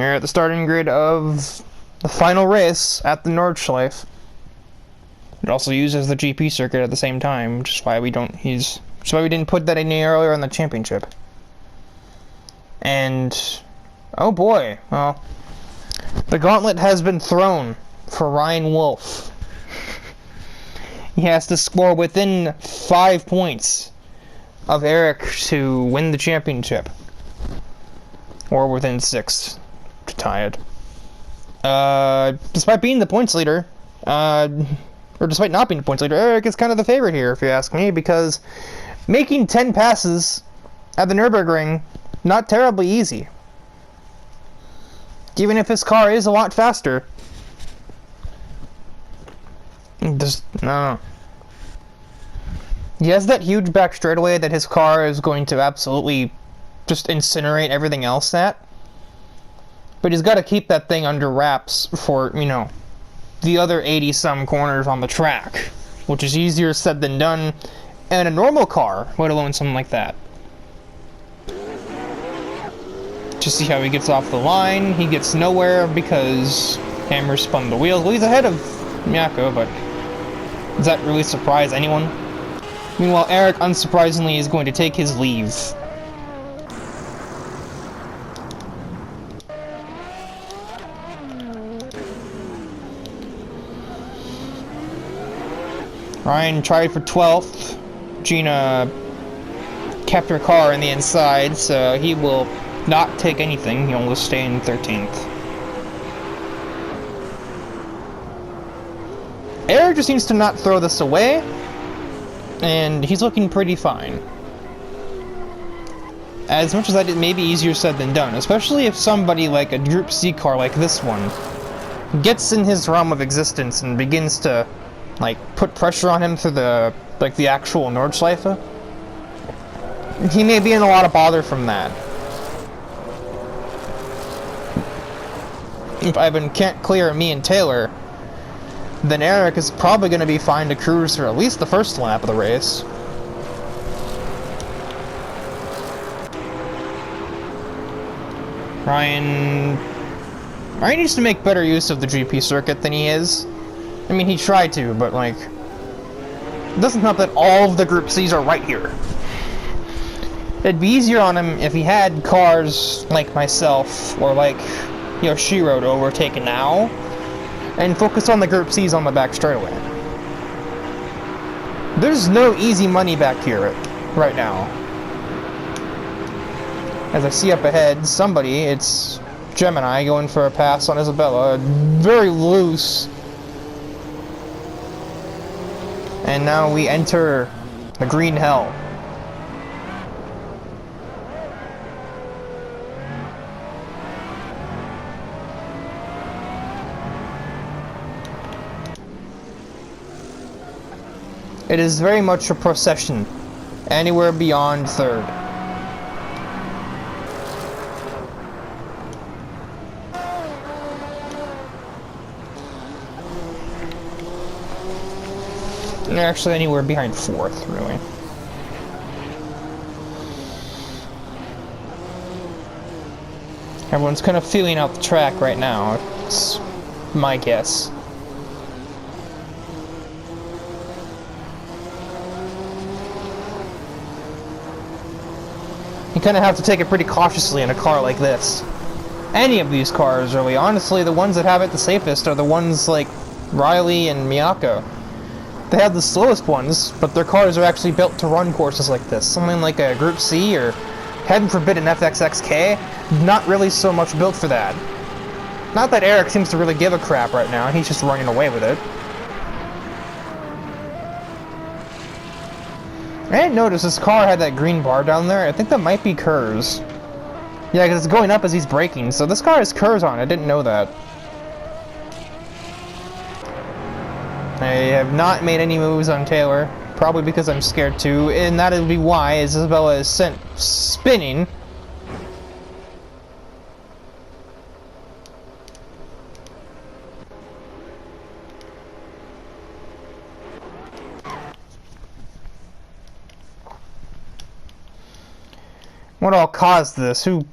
We're at the starting grid of the final race at the Nordschleife. It also uses the GP circuit at the same time, which is why we didn't put that any earlier in the championship. And oh boy, well, the gauntlet has been thrown for Ryan Wolf. He has to score within 5 points of Eric to win the championship, or within 6 to tie it. Despite being the points leader, or despite not being the points leader, Eric is kind of the favorite here, if you ask me, because making 10 passes at the Nürburgring, not terribly easy. Even if his car is a lot faster. No. He has that huge back straightaway that his car is going to absolutely just incinerate everything else at. But he's got to keep that thing under wraps for, you know, the other 80-some corners on the track, which is easier said than done in a normal car, let alone something like that. Just see how he gets off the line. He gets nowhere because Hammer spun the wheels. Well, he's ahead of Miyako, but does that really surprise anyone? Meanwhile, Eric, unsurprisingly, is going to take his leave. Ryan tried for 12th. Gina kept her car in the inside, so he will not take anything. He'll just stay in 13th. Eric just seems to not throw this away, and he's looking pretty fine. As much as that, it may be easier said than done, especially if somebody like a Group C car like this one gets in his realm of existence and begins to like put pressure on him through the actual Nordschleife. He may be in a lot of bother from that. If Ivan can't clear me and Taylor, then Eric is probably going to be fine to cruise for at least the first lap of the race. Ryan needs to make better use of the GP circuit than he is. I mean, he tried to, but like, it doesn't help that all of the Group C's are right here. It'd be easier on him if he had cars like myself or like Yoshiro to overtake now and focus on the Group C's on the back straightaway. There's no easy money back here right now. As I see up ahead, it's Gemini going for a pass on Isabella, very loose. And now we enter the green hell. It is very much a procession, anywhere beyond third. Actually, anywhere behind fourth, really. Everyone's kind of feeling out the track right now, it's my guess. You kind of have to take it pretty cautiously in a car like this. Any of these cars, really. Honestly, the ones that have it the safest are the ones like Riley and Miyako. They have the slowest ones, but their cars are actually built to run courses like this. Something like a Group C or, heaven forbid, an FXXK, not really so much built for that. Not that Eric seems to really give a crap right now, he's just running away with it. I didn't notice this car had that green bar down there. I think that might be Kerr's. Yeah, because it's going up as he's braking, so this car has Kerr's on it. I didn't know that. I have not made any moves on Taylor, probably because I'm scared to, and that'll be why, as Isabella is sent spinning. What all caused this? Who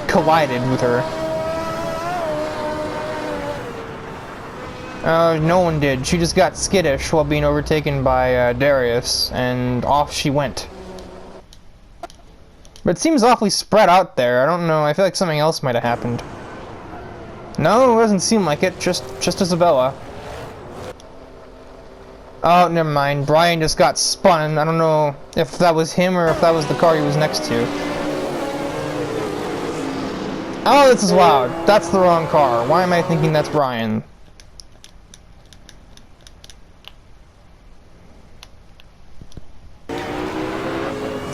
collided with her? No one did. She just got skittish while being overtaken by Darius, and off she went. But it seems awfully spread out there. I don't know. I feel like something else might have happened. No, it doesn't seem like it. Just Isabella. Oh, never mind. Brian just got spun. I don't know if that was him or if that was the car he was next to. Oh, this is loud. That's the wrong car. Why am I thinking that's Brian?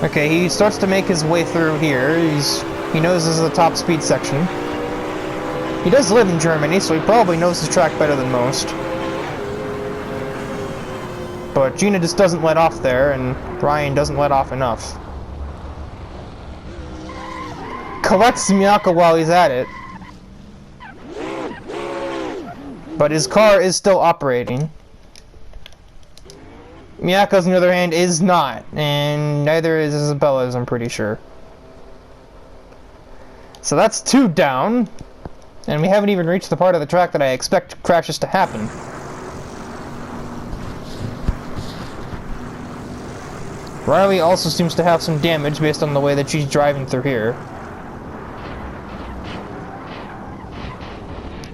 Okay, he starts to make his way through here. He knows this is the top speed section. He does live in Germany, so he probably knows his track better than most. But Gina just doesn't let off there, and Brian doesn't let off enough. Collects Miyako while he's at it. But his car is still operating. Miyako's, on the other hand, is not, and neither is Isabella's, I'm pretty sure. So that's 2 down, and we haven't even reached the part of the track that I expect crashes to happen. Riley also seems to have some damage based on the way that she's driving through here.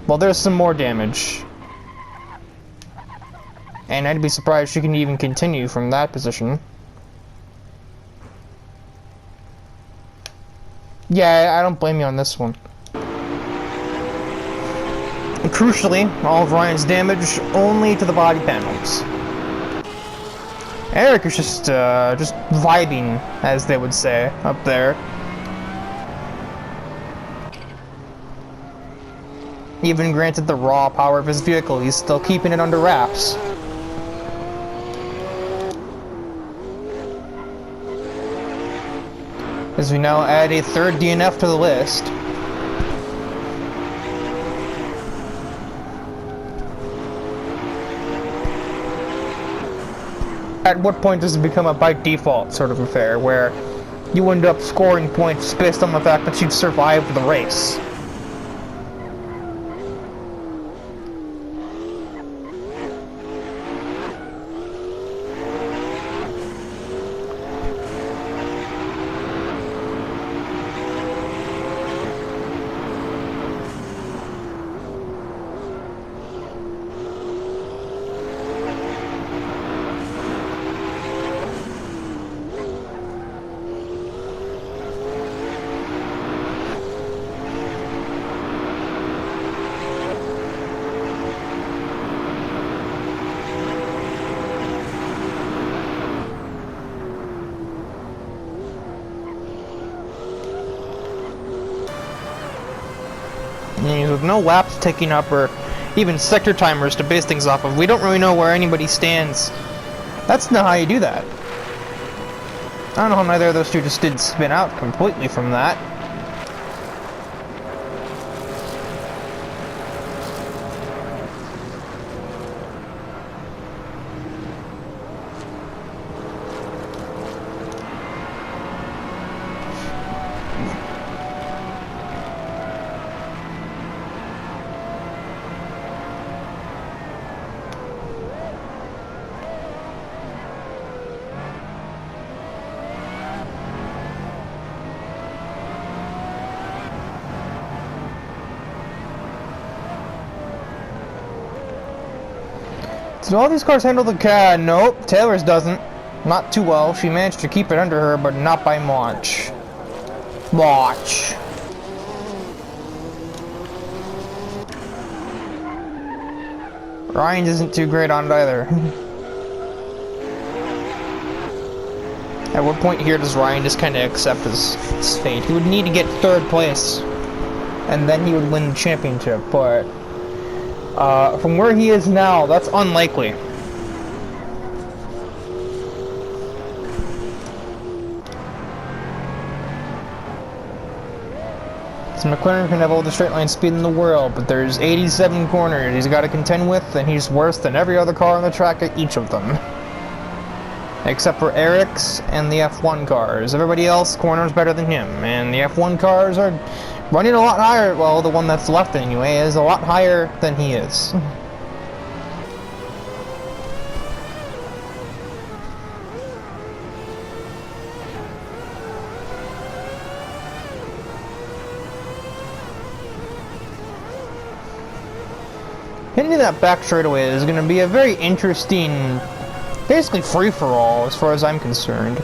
Well, there's some more damage. And I'd be surprised she can even continue from that position. Yeah, I don't blame you on this one. And crucially, all of Ryan's damage only to the body panels. Eric is just vibing, as they would say, up there. Even granted the raw power of his vehicle, he's still keeping it under wraps. As we now add a 3rd DNF to the list. At what point does it become a by default sort of affair, where you end up scoring points based on the fact that you've survived the race? With no laps ticking up or even sector timers to base things off of, we don't really know where anybody stands. That's not how you do that. I don't know how neither of those two just did spin out completely from that. Do all these cars handle the car? Nope, Taylor's doesn't. Not too well. She managed to keep it under her, but not by much. Much. Ryan isn't too great on it either. At what point here does Ryan just kind of accept his fate? He would need to get 3rd place, and then he would win the championship, but from where he is now, that's unlikely. So McLaren can have all the straight line speed in the world, but there's 87 corners he's got to contend with, and he's worse than every other car on the track at each of them. Except for Eric's and the F1 cars. Everybody else corners better than him, and the F1 cars are running a lot higher. Well, the one that's left anyway is a lot higher than he is. Hitting that back straightaway is going to be a very interesting, basically free-for-all as far as I'm concerned.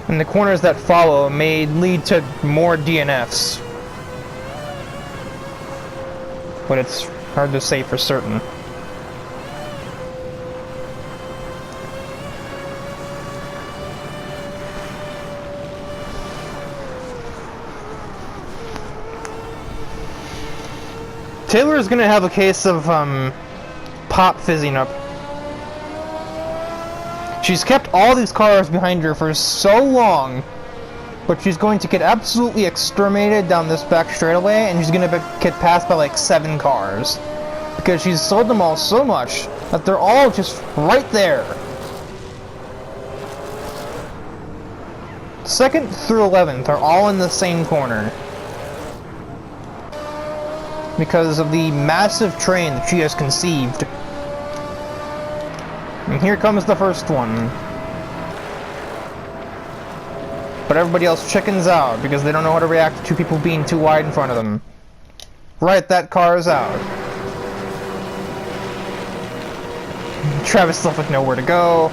And the corners that follow may lead to more DNFs. But it's hard to say for certain. Taylor is going to have a case of pop fizzing up. She's kept all these cars behind her for so long, but she's going to get absolutely exterminated down this back straightaway, and she's going to get passed by like 7 cars. Because she's slowed them all so much that they're all just right there. 2nd through 11th are all in the same corner. Because of the massive train that she has conceived. And here comes the first one. But everybody else chickens out because they don't know how to react to 2 people being too wide in front of them. Right, that car is out. Travis left with nowhere to go.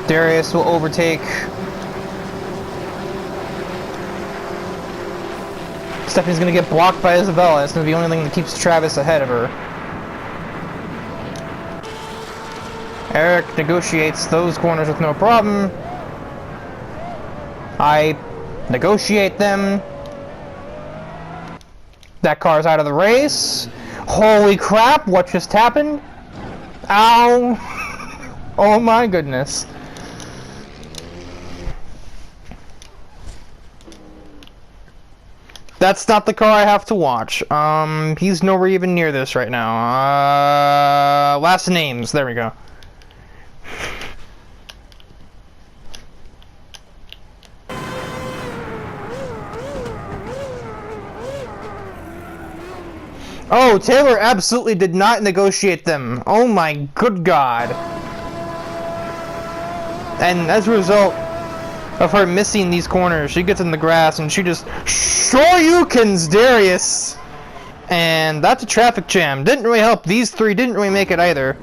Darius will overtake. Stephanie's gonna get blocked by Isabella. It's gonna be the only thing that keeps Travis ahead of her. Eric negotiates those corners with no problem. I negotiate them. That car's out of the race. Holy crap, what just happened? Ow! Oh my goodness. That's not the car I have to watch. He's nowhere even near this right now. Last names. There we go. Oh, Taylor absolutely did not negotiate them. Oh my good god. And as a result of her missing these corners, she gets in the grass and she just shoryukens Darius, and that's a traffic jam. Didn't really help. These 3 didn't really make it either.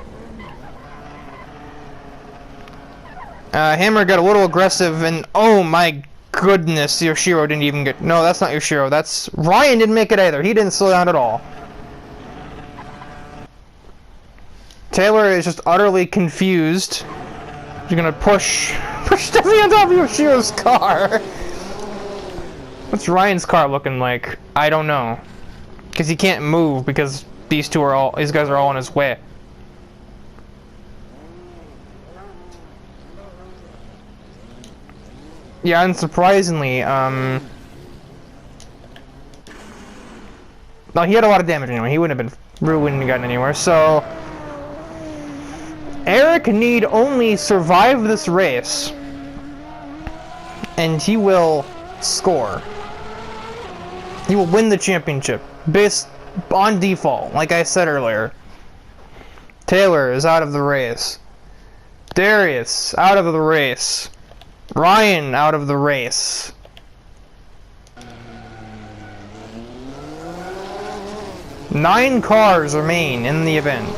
Hammer got a little aggressive, and oh my goodness, Yoshiro didn't even get. No, that's not Yoshiro. That's Ryan. Didn't make it either. He didn't slow down at all. Taylor is just utterly confused. She's gonna push Stephanie on top of Yoshiro's car. What's Ryan's car looking like? I don't know. Because he can't move because these guys are all in his way. Yeah, unsurprisingly, no, he had a lot of damage anyway. He wouldn't have wouldn't have gotten anywhere, so Eric need only survive this race, and he will score. He will win the championship, based on default, like I said earlier. Taylor is out of the race. Darius, out of the race. Ryan, out of the race. Nine cars remain in the event.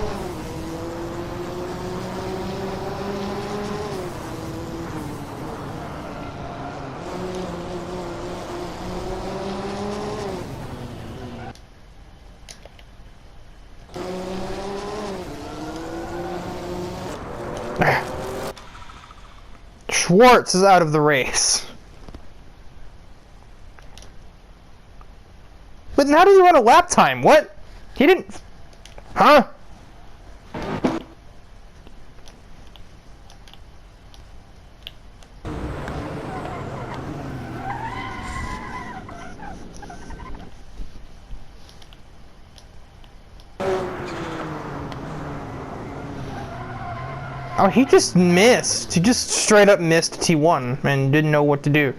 Schwartz is out of the race. But how did he run a lap time? What? He didn't... Huh? Oh, he just missed. He just straight up missed T1 and didn't know what to do.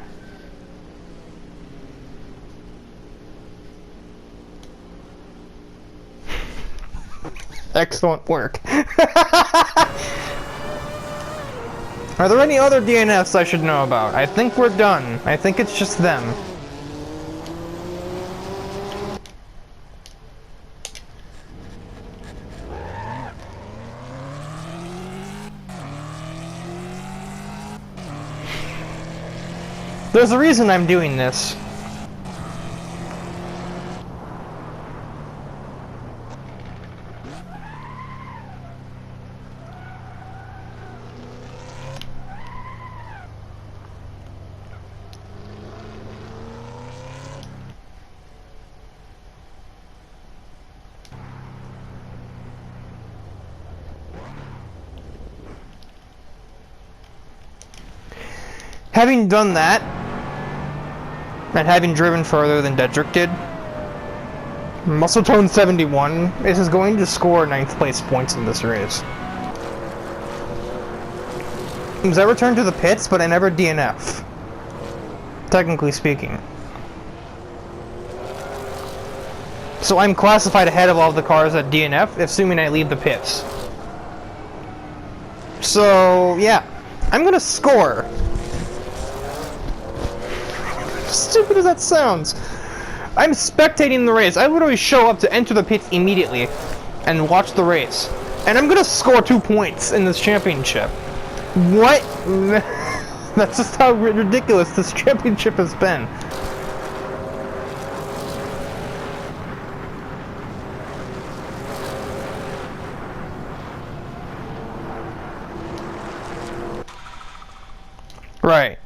Excellent work. Are there any other DNFs I should know about? I think we're done. I think it's just them. There's a reason I'm doing this. Having done that, and having driven further than Dedrick did, Muscletone 71 is going to score 9th place points in this race. Because I returned to the pits, but I never DNF. Technically speaking. So I'm classified ahead of all the cars at DNF, assuming I leave the pits. So, yeah. I'm gonna score. Stupid as that sounds. I'm spectating the race. I literally show up to enter the pits immediately and watch the race. And I'm gonna score 2 points in this championship. What? That's just how ridiculous this championship has been. Right.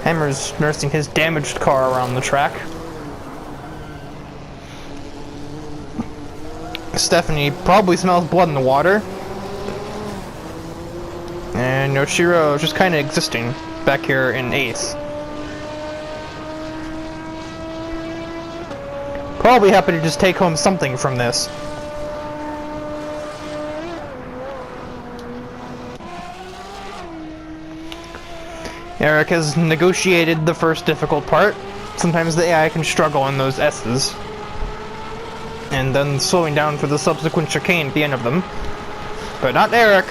Hammer's nursing his damaged car around the track. Stephanie probably smells blood in the water. And Yoshiro is just kind of existing back here in 8th. Probably happy to just take home something from this. Eric has negotiated the first difficult part. Sometimes the AI can struggle in those S's. And then slowing down for the subsequent chicane at the end of them. But not Eric.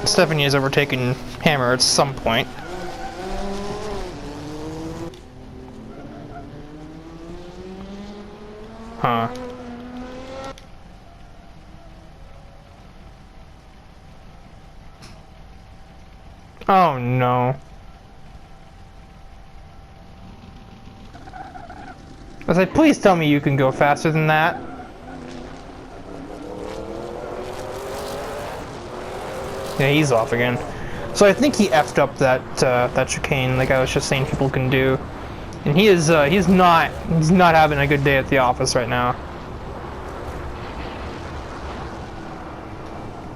Stephanie has overtaken Hammer at some point. Huh. Oh no. I was like, please tell me you can go faster than that. Yeah, he's off again. So I think he effed up that chicane, like I was just saying people can do. And he's not having a good day at the office right now.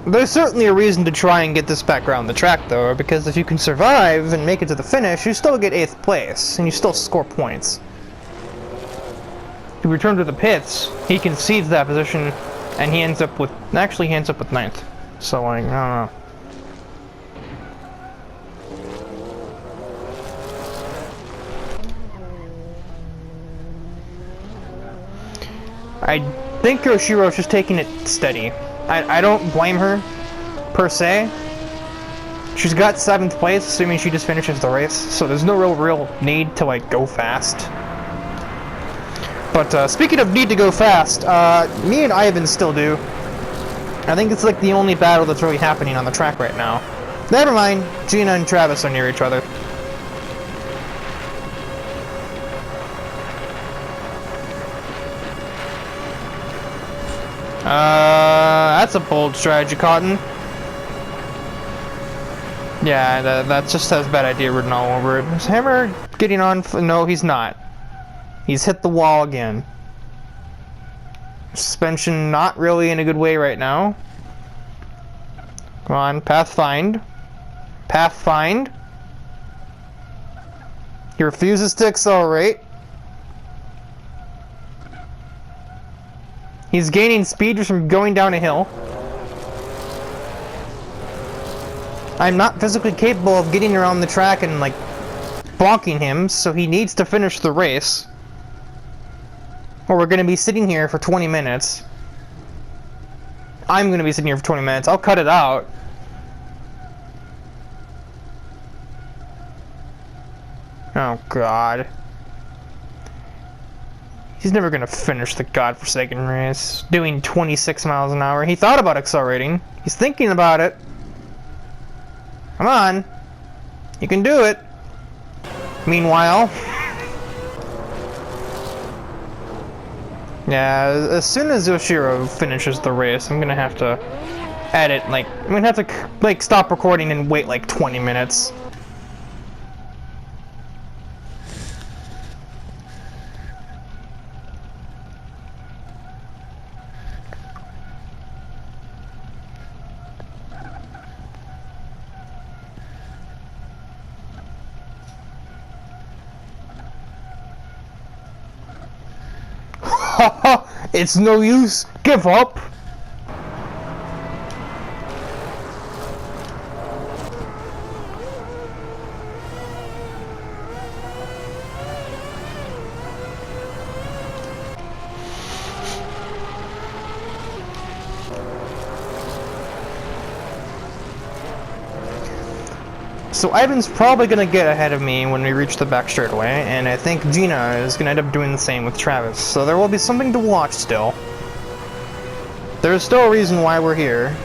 There's certainly a reason to try and get this back around the track though, because if you can survive and make it to the finish, you still get 8th place, and you still score points. To return to the pits, he concedes that position, and he ends up with 9th. So like, I don't know. I think Yoshiro's just taking it steady. I don't blame her, per se. She's got 7th place, assuming she just finishes the race, so there's no real need to, like, go fast. But, speaking of need to go fast, me and Ivan still do. I think it's, like, the only battle that's really happening on the track right now. Never mind. Gina and Travis are near each other. That's a bold strategy, Cotton. Yeah, that just has bad idea written all over it. Is Hammer getting on? No, he's not. He's hit the wall again. Suspension not really in a good way right now. Come on, path find. Path find. He refuses to accelerate. He's gaining speed just from going down a hill. I'm not physically capable of getting around the track and, like, bonking him, so he needs to finish the race. Or we're going to be sitting here for 20 minutes. I'm going to be sitting here for 20 minutes. I'll cut it out. Oh, God. He's never going to finish the godforsaken race. Doing 26 miles an hour. He thought about accelerating. He's thinking about it. Come on. You can do it. Meanwhile... yeah, as soon as Yoshiro finishes the race, I'm gonna have to edit, like, I'm gonna have to, like, stop recording and wait, like, 20 minutes. It's no use. Give up. So Ivan's probably going to get ahead of me when we reach the back straightaway, and I think Gina is going to end up doing the same with Travis. So there will be something to watch still. There's still a reason why we're here.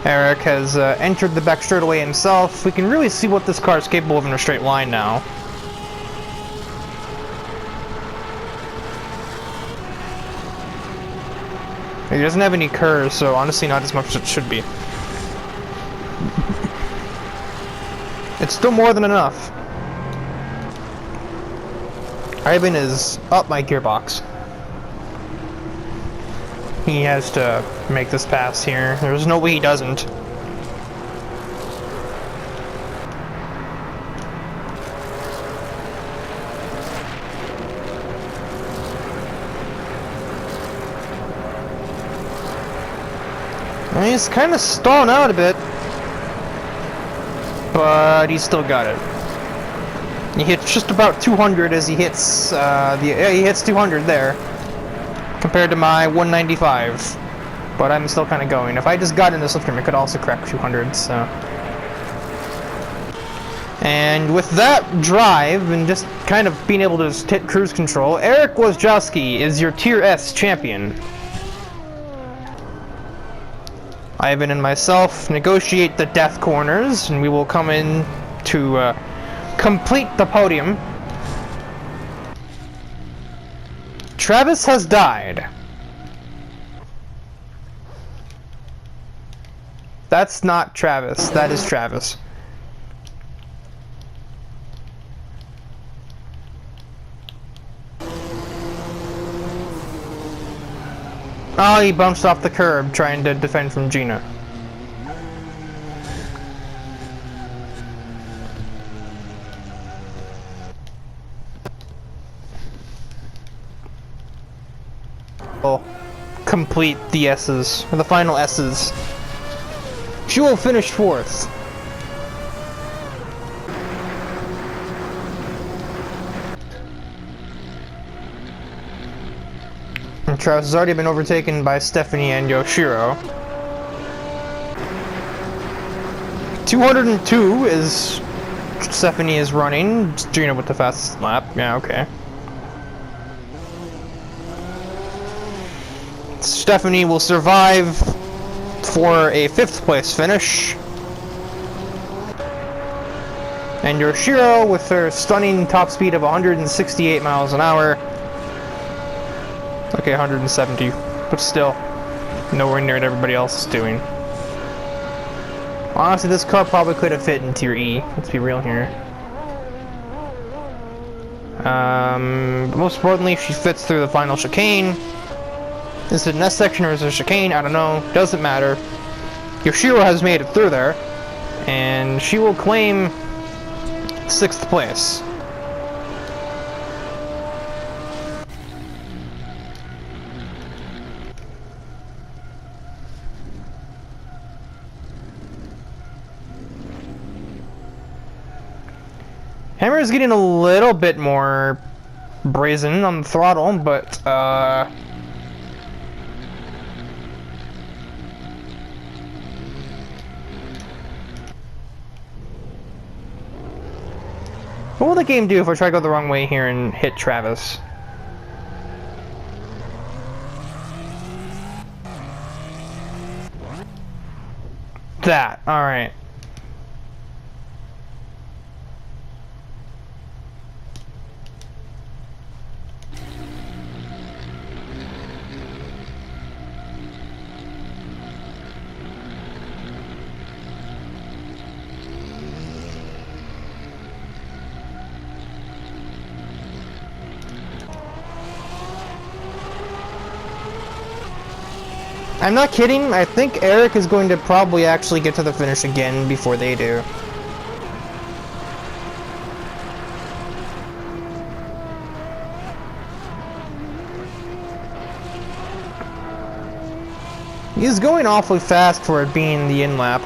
Eric has entered the back straightaway himself. We can really see what this car is capable of in a straight line now. He doesn't have any curves, so honestly not as much as it should be. It's still more than enough. Ivan is up my gearbox. He has to make this pass here. There's no way he doesn't. He's kind of stalling out a bit, but he's still got it. He hits just about 200 as he hits he hits 200 there, compared to my 195. But I'm still kind of going. If I just got in the slipstream, I could also crack 200. So, and with that drive and just kind of being able to just hit cruise control, Eric Wojciechowski is your Tier S champion. Ivan and myself negotiate the death corners, and we will come in to complete the podium. Travis has died. That's not Travis. That is Travis. Oh, he bounced off the curb trying to defend from Gina. We'll complete the S's, or the final S's. She will finish 4th. And Travis has already been overtaken by Stephanie and Yoshiro. 202 is Stephanie is running. Gina with the fastest lap. Yeah, okay. Stephanie will survive for a 5th place finish. And Yoshiro, with her stunning top speed of 168 miles an hour. Okay, 170, but still nowhere near what everybody else is doing. Honestly, this car probably could have fit in Tier E. Let's be real here. Most importantly, she fits through the final chicane. Is it an S section or is it a chicane? I don't know. Doesn't matter. Yoshiro has made it through there, and she will claim 6th place. Hammer is getting a little bit more brazen on the throttle, but what will the game do if I try to go the wrong way here and hit Travis? That, alright. I'm not kidding, I think Eric is going to probably actually get to the finish again before they do. He's going awfully fast for it being the in-lap.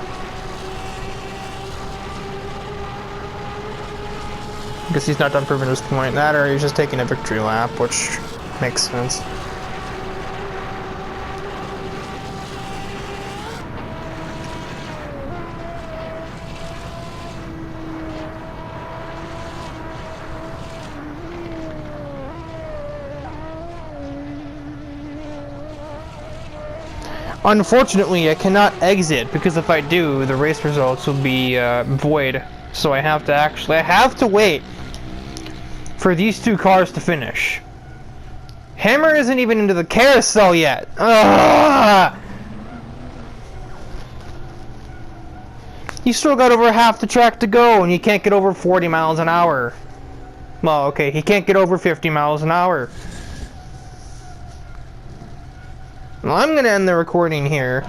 I guess he's not done proving his point. That, or he's just taking a victory lap, which makes sense. Unfortunately, I cannot exit, because if I do, the race results will be void. So I have to wait for these 2 cars to finish. Hammer isn't even into the carousel yet. Ugh! You still got over half the track to go, and you can't get over 40 miles an hour. Well, okay, he can't get over 50 miles an hour. Well, I'm gonna end the recording here.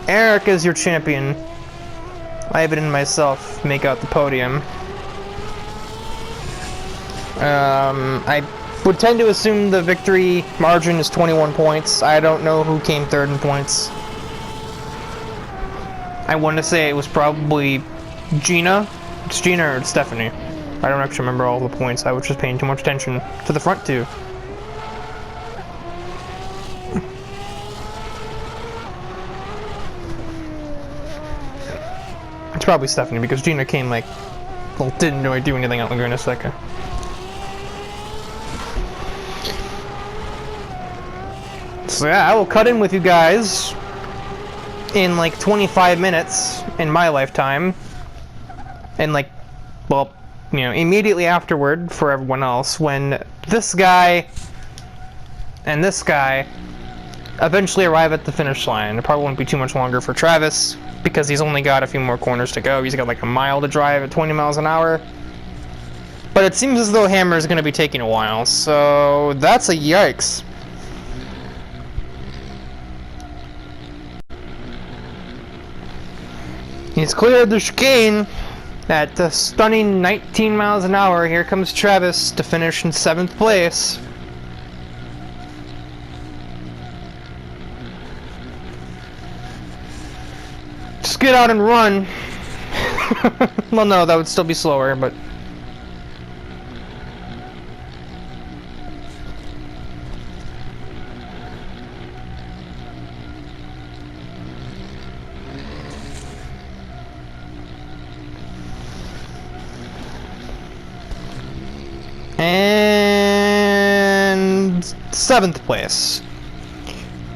Eric is your champion. Ivan and myself make out the podium. I would tend to assume the victory margin is 21 points. I don't know who came 3rd in points. I want to say it was probably Gina. It's Gina or Stephanie. I don't actually remember all the points. I was just paying too much attention to the front 2. It's probably Stephanie, because Gina came like, well, didn't really do anything out in a second. So yeah, I will cut in with you guys in like 25 minutes in my lifetime, and like, well, you know, immediately afterward for everyone else, when this guy and this guy eventually arrive at the finish line. It probably won't be too much longer for Travis, because he's only got a few more corners to go. He's got like a mile to drive at 20 miles an hour. But it seems as though Hammer is going to be taking a while, so that's a yikes. He's cleared the chicane at a stunning 19 miles an hour. Here comes Travis to finish in 7th place. Just get out and run. Well, no, that would still be slower, but... And 7th place.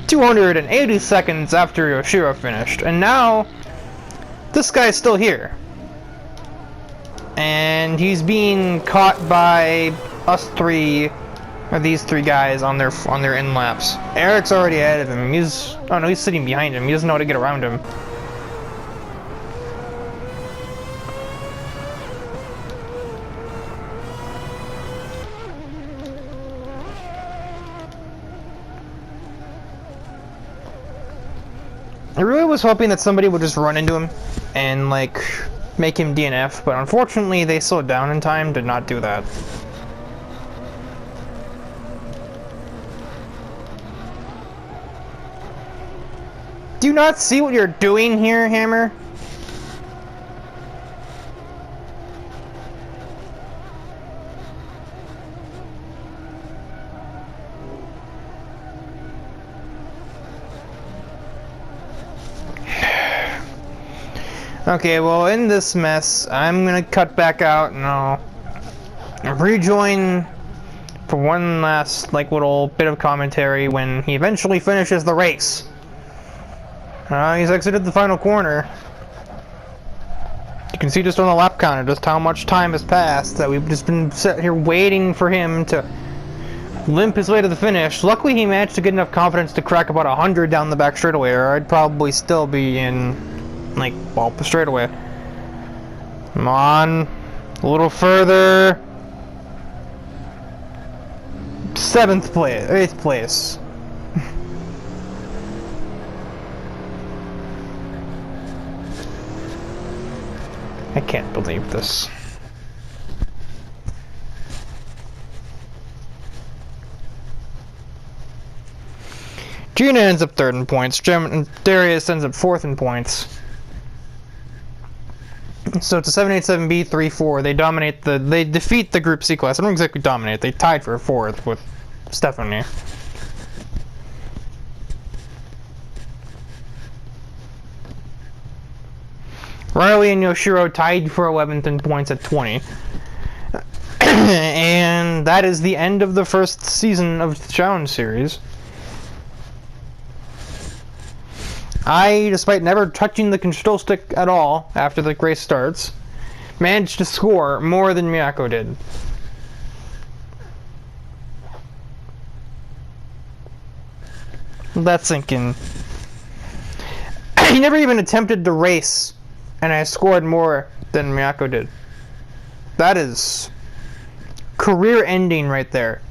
280 seconds after Yoshiro finished, and now this guy's still here. And he's being caught by us three, or these three guys on their in laps. Eric's already ahead of him. He's sitting behind him. He doesn't know how to get around him. I really was hoping that somebody would just run into him and like make him DNF, but unfortunately they slowed down in time, did not do that. Do you not see what you're doing here, Hammer? Okay, well, in this mess, I'm gonna cut back out and I'll rejoin for one last, like, little bit of commentary when he eventually finishes the race. He's exited the final corner. You can see just on the lap counter just how much time has passed, that we've just been sitting here waiting for him to limp his way to the finish. Luckily, he managed to get enough confidence to crack about 100 down the back straightaway, or I'd probably still be in, like, well, straightaway. Come on. A little further. 7th place. 8th place. I can't believe this. Gina ends up 3rd in points. Darius ends up 4th in points. So it's a 787B 3-4. They defeat the Group C class. I don't exactly dominate. They tied for 4th with Stephanie. Riley and Yoshiro tied for 11th in points at 20. And that is the end of the first season of the Challenge Series. I, despite never touching the control stick at all after the race starts, managed to score more than Miyako did. That's sinking. He never even attempted to race, and I scored more than Miyako did. That is career ending right there.